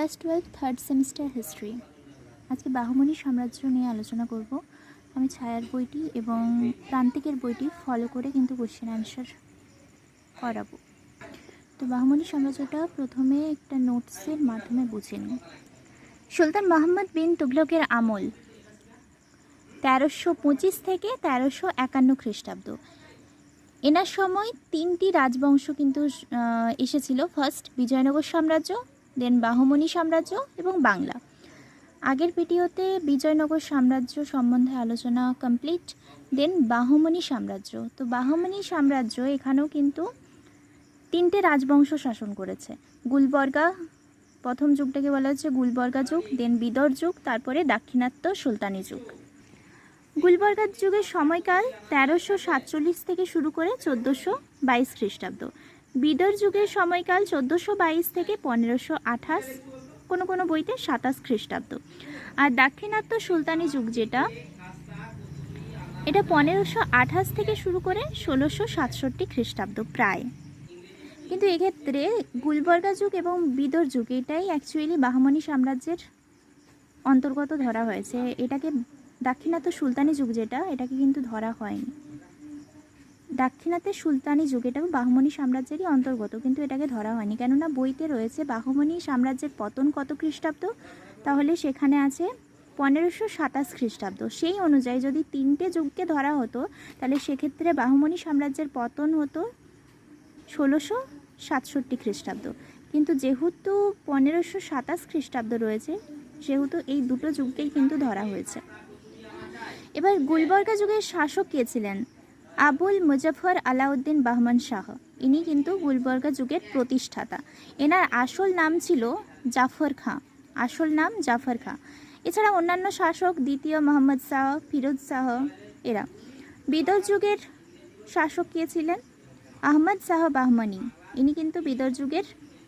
Class 12 third semester history. আজকে বাহমনি সাম্রাজ্য নিয়ে আলোচনা করব। আমি ছায়ার বইটি এবং প্রান্তিকের বইটি ফলো করে কিন্তু কোশ্চেন অ্যান্সার করাবো। তো বাহমনি সাম্রাজ্যটা প্রথমে একটা নোটসের মাধ্যমে বুঝে নিই। সুলতান মোহাম্মদ বিন তুগলকের আমল 1325 থেকে 1351 খ্রিস্টাব্দ। এনার সময় তিনটি রাজবংশ কিন্তু এসেছিল। ফার্স্ট বিজয়নগর সাম্রাজ্য, দেন বাহমনি সাম্রাজ্য এবং বাংলা। আগের ভিডিওতে বিজয়নগর সাম্রাজ্য সম্বন্ধে আলোচনা কমপ্লিট, দেন বাহমনি সাম্রাজ্য। তো বাহমনি সাম্রাজ্য এখানেও কিন্তু তিনটে রাজবংশ শাসন করেছে। গুলবর্গা, প্রথম যুগটাকে বলা হচ্ছে গুলবর্গা যুগ, দেন বিদর যুগ, তারপরে দাক্ষিণাত্য সুলতানি যুগ। গুলবর্গার যুগের সময়কাল 1347 থেকে শুরু করে 1422 খ্রিস্টাব্দ। বিদর যুগের সময়কাল 1422 থেকে 1528, কোনো কোনো বইতে 27 খ্রিস্টাব্দ। আর দাক্ষিণাত্য সুলতানি যুগ যেটা, এটা 1528 থেকে শুরু করে 1667 খ্রিস্টাব্দ প্রায়। কিন্তু এক্ষেত্রে গুলবর্গা যুগ এবং বিদর যুগ এটাই অ্যাকচুয়ালি বাহমনি সাম্রাজ্যের অন্তর্গত ধরা হয়েছে। এটাকে দাক্ষিণাত্য সুলতানি যুগ যেটা, এটাকে কিন্তু ধরা হয়নি। দাক্ষিণাত্যের সুলতানি যুগ এটা বাহমনি সাম্রাজ্যেরই অন্তর্গত, কিন্তু এটাকে ধরা হয়নি। কেননা বইতে রয়েছে বাহমনি সাম্রাজ্যের পতন কত খ্রিস্টাব্দ, তাহলে সেখানে আছে 1527 খ্রিস্টাব্দ। সেই অনুযায়ী যদি তিনটে যুগকে ধরা হতো তাহলে সেক্ষেত্রে বাহমনি সাম্রাজ্যের পতন হতো 1667 খ্রিস্টাব্দ। কিন্তু যেহেতু 1527 খ্রিস্টাব্দ রয়েছে, সেহেতু এই দুটো যুগকেই কিন্তু ধরা হয়েছে। এবার গুলবর্গা যুগের শাসক কে ছিলেন? আবুল মুজাফর আলাউদ্দিন বাহমান শাহ। ইনি কিন্তু গুলবর্গা যুগের প্রতিষ্ঠাতা। এনার আসল নাম ছিল জাফর খাঁ, আসল নাম জাফর খাঁ। এছাড়া অন্যান্য শাসক দ্বিতীয় মোহাম্মদ শাহ, ফিরোজ শাহ এরা। বিদর যুগের শাসক কে ছিলেন? আহমদ শাহ বাহমানি। ইনি কিন্তু বিদর যুগের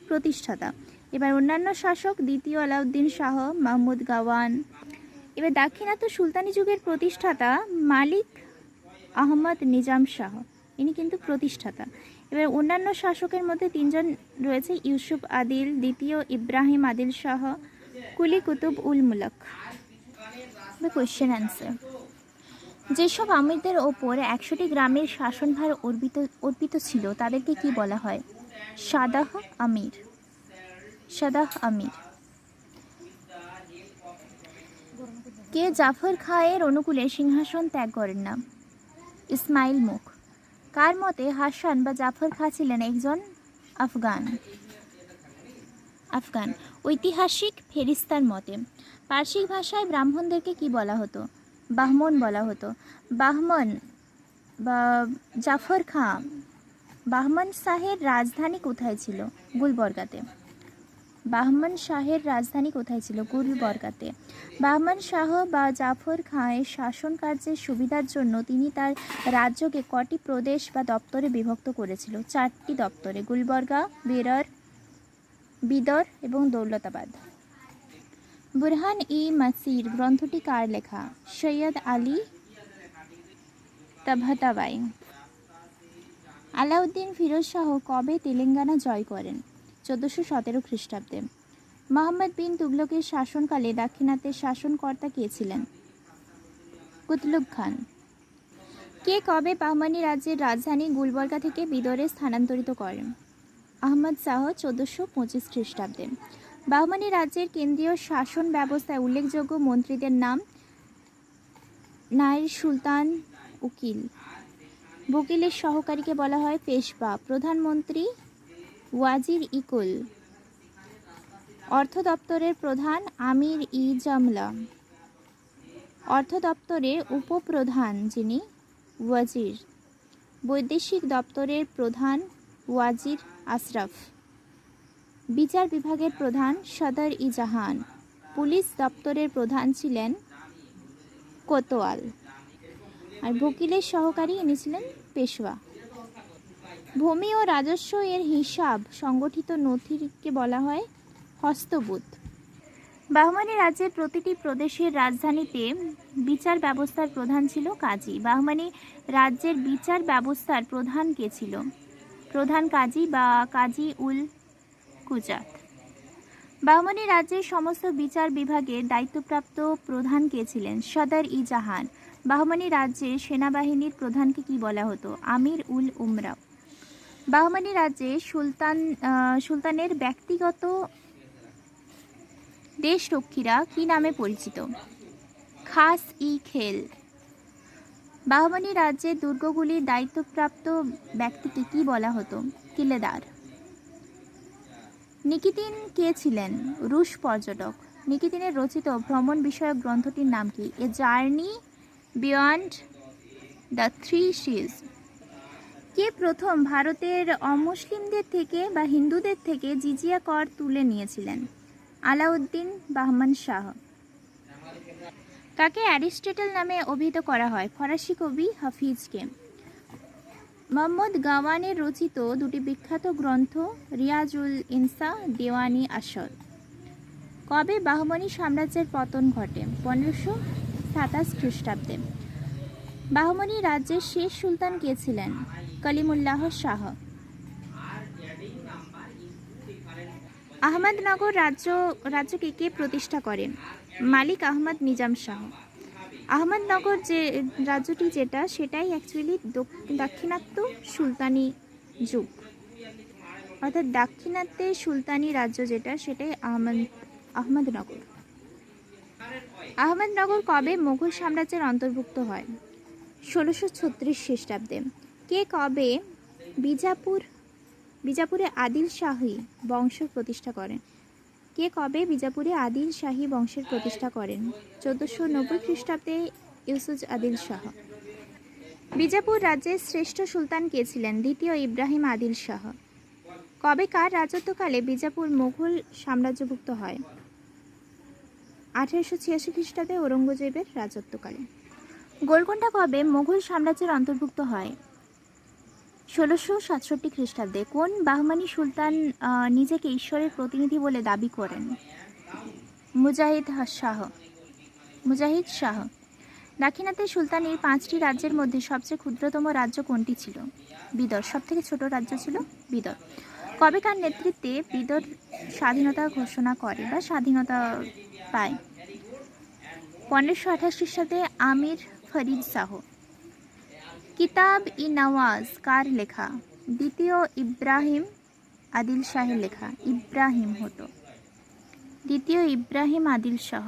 প্রতিষ্ঠাতা। এবার অন্যান্য শাসক দ্বিতীয় আলাউদ্দিন শাহ, মাহমুদ গাওয়ান। এবার দাক্ষিণাত্য সুলতানি যুগের প্রতিষ্ঠাতা মালিক আহমদ নিজাম শাহ, ইনি কিন্তু প্রতিষ্ঠাতা। এবার অন্যান্য শাসকের মধ্যে তিনজন রয়েছে, ইউসুফ আদিল, দ্বিতীয় ইব্রাহিম আদিল শাহ, কুলি কুতুব উল মুলক। Question answer. যেসব আমিরদের ওপর 100টি গ্রামের শাসনভার অর্পিত ছিল তাদেরকে কি বলা হয়? সাদাহ আমির। সাদাহ আমির। কে জাফর খাঁয়ের অনুকূলে সিংহাসন ত্যাগ করেন না? ইসমাইল মুখ। কার মতে হাসান বা জাফর খাঁ ছিলেন একজন আফগান? ঐতিহাসিক ফেরিস্তার মতে পার্সিক ভাষায় ব্রাহ্মণদেরকে কি বলা হতো? বাহমন বলা হতো। বাহমন বা জাফর খাঁ, বাহমন শাহের রাজধানী কোথায় ছিল? গুলবর্গাতে। বাহমন শাহের রাজধানী কোথায় ছিল? গুলবর্গাতে। বাহমন শাহ বা জাফর খাঁয়ের শাসন কার্যের সুবিধার জন্য তিনি তার রাজ্যকে কটি প্রদেশ বা দপ্তরে বিভক্ত করেছিল? 4টি দপ্তরে, গুলবর্গা, বিদর এবং দৌলতাবাদ। বুরহান ই মাসির গ্রন্থটি কার লেখা? সৈয়দ আলী তাবতাবাই। আলাউদ্দিন ফিরোজ শাহ কবে তেলেঙ্গানা জয় করেন? 1417 খ্রিস্টাব্দে। মোহাম্মদ বিন তুগলকের শাসনকালে দাক্ষিণাত্যের শাসনকর্তা কে ছিলেন? কুতলুব খান। কে কবে বাহমানি রাজ্যের রাজধানী গুলবর্গা থেকে বিদরে স্থানান্তরিত করেন? আহমদ শাহ 1425 খ্রিস্টাব্দে। বাহমানি রাজ্যের কেন্দ্রীয় শাসন ব্যবস্থায় উল্লেখযোগ্য মন্ত্রীদের নাম: নাইর সুলতান উকিল। বকিলের সহকারীকে বলা হয় পেশবা। প্রধানমন্ত্রী ওয়াজির ই কুল। অর্থ দপ্তরের প্রধান আমির ই জামলা। অর্থ দপ্তরের উপপ্রধান যিনি ওয়াজির। বৈদেশিক দপ্তরের প্রধান ওয়াজির আশরাফ। বিচার বিভাগের প্রধান সদর ই জাহান। পুলিশ দপ্তরের প্রধান ছিলেন কোতোয়াল। আর বকিলের সহকারী ইনি ছিলেন পেশওয়া। ভূমি ও রাজস্ব এর হিসাব সংগঠিত নথিকে বলা হয় হস্তবুদ। বাহমানি রাজ্যের প্রতিটি প্রদেশের রাজধানীতে বিচার ব্যবস্থার প্রধান ছিল কাজী। বাহমানি রাজ্যের বিচার ব্যবস্থার প্রধান কে ছিল? প্রধান কাজী বা কাজী উল কুজাত। বাহমানি রাজ্যের সমস্ত বিচার বিভাগের দায়িত্বপ্রাপ্ত প্রধান কে ছিলেন? সদর ই জাহান। বাহমানি রাজ্যের সেনাবাহিনীর প্রধানকে কি বলা হতো? আমির উল উমরা। বাহমানি রাজ্যে সুলতানের ব্যক্তিগত দেশরক্ষীরা কি নামে পরিচিত? খাস ই খেল। বাহমানি রাজ্যের দুর্গগুলির দায়িত্বপ্রাপ্ত ব্যক্তিকে কি বলা হতো? কিলেদার। নিকিতিন কে ছিলেন? রুশ পর্যটক। নিকিতিনের রচিত ভ্রমণ বিষয়ক গ্রন্থটির নাম কি? A journey beyond the three seas. কে প্রথম ভারতের অমুসলিমদের থেকে বা হিন্দুদের থেকে জিজিয়া কর তুলে নিয়েছিলেন? আলাউদ্দিন বাহমান শাহ। কাকে অ্যারিস্টটল নামে অভিহিত করা হয়? ফরাসি কবি হাফিজকে। মোহাম্মদ গাওয়ানের রচিত দুটি বিখ্যাত গ্রন্থ রিয়াজুল ইনসা, দেওয়ানি আসর। কবে বাহমানি সাম্রাজ্যের পতন ঘটে? 1527 খ্রিস্টাব্দে। বাহমানি রাজ্যের শেষ সুলতান কে ছিলেন? কলিমুল্লাহ শাহ। আহমদনগর রাজ্যকে কে প্রতিষ্ঠা করেন? মালিক আহমদ নিজাম শাহ। আহমদনগর যে রাজ্যটি সেটাই অ্যাকচুয়ালি দাক্ষিণাত্য সুলতানি যুগ, অর্থাৎ দাক্ষিণাত্যের সুলতানি রাজ্য সেটাই আহমদনগর। আহমদনগর কবে মুঘল সাম্রাজ্যের অন্তর্ভুক্ত হয়? 1636 খ্রিস্টাব্দে। কে কবে বিজাপুরে আদিল শাহী বংশের প্রতিষ্ঠা করেন? কে কবে বিজাপুরে আদিল শাহী বংশের প্রতিষ্ঠা করেন? 1490 খ্রিস্টাব্দে ইউসুফ আদিল শাহ। বিজাপুর রাজ্যের শ্রেষ্ঠ সুলতান কে ছিলেন? দ্বিতীয় ইব্রাহিম আদিল শাহ। কবে কার রাজত্বকালে বিজাপুর মুঘল সাম্রাজ্যভুক্ত হয়? 1886 খ্রিস্টাব্দে ঔরঙ্গজেবের রাজত্বকালে। গোলকোন্ডা কবে মুঘল সাম্রাজ্যের অন্তর্ভুক্ত হয়? 1667 খ্রিস্টাব্দে। কোন বাহমানি সুলতান নিজেকে ঈশ্বরের প্রতিনিধি বলে দাবি করেন? মুজাহিদ শাহ। দাক্ষিণাত্যের সুলতানির 5টি রাজ্যের মধ্যে সবচেয়ে ক্ষুদ্রতম রাজ্য কোনটি ছিল? বিদর। সবথেকে ছোট রাজ্য ছিল বিদর। কবেকার নেতৃত্বে বিদর স্বাধীনতা ঘোষণা করে বা স্বাধীনতা পায়? 1528 খ্রিস্টাব্দে আমির ফরিদ শাহ। কিতাব ই নওয়াজ কার লেখা? দ্বিতীয় ইব্রাহিম আদিল শাহের লেখা। ইব্রাহিম হতো। দ্বিতীয় ইব্রাহিম আদিল শাহ।